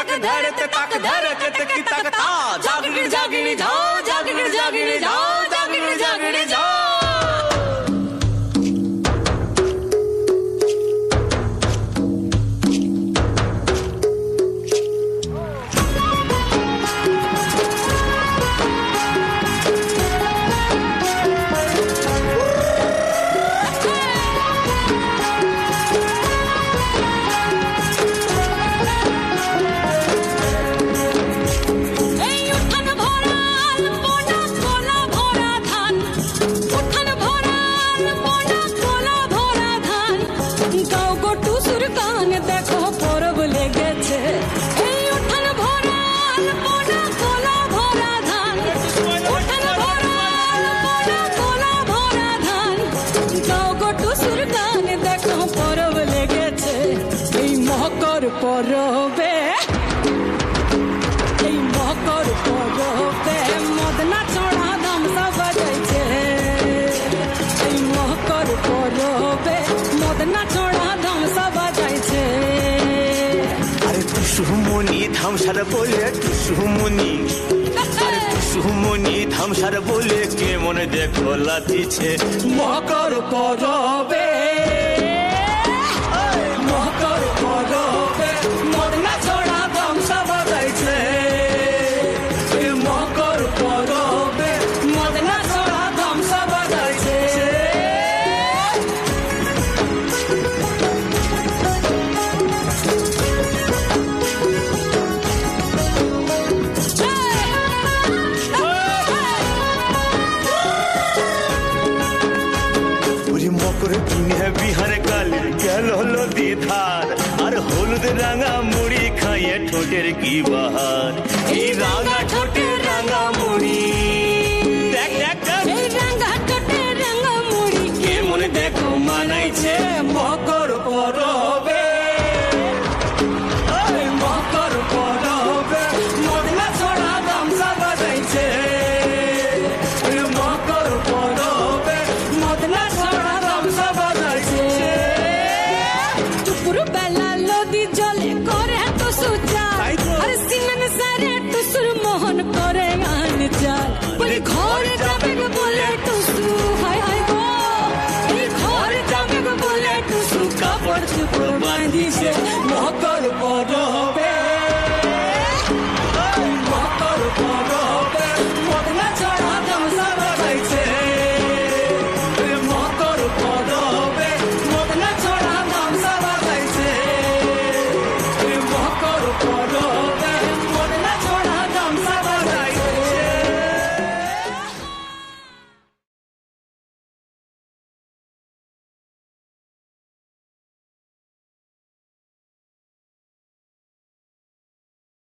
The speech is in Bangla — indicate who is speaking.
Speaker 1: तक धरते तक धरते तक तक ता जागिर जागिर जाओ जागिर जागिर जाओ जागिर जागिर जाओ
Speaker 2: পরবে এই মকর পরবে মদনা ছড়া ধামসা বাজাইছে এই মকর পরবে মদনা ছড়া ধামসা বাজাইছে
Speaker 1: আরে টুসুমনি ধামসার বলে টুসুমনি আরে টুসুমনি ধামসার বলে কে মনে দেখো লাতিছে
Speaker 2: মকর পরবে মকর পরবে মদনা ছড়া ধামসা বাজাইছে এই মকর পরবে মদনা ছড়া ধামসা বাজাইছে
Speaker 1: মকর দিনে বিহার কালে গেল হলো দিধার আর হলুদ রাঙা মুড়ি খাইয়ে ঠোঁটের কি বাহার এই রাঙা ঠোঁটে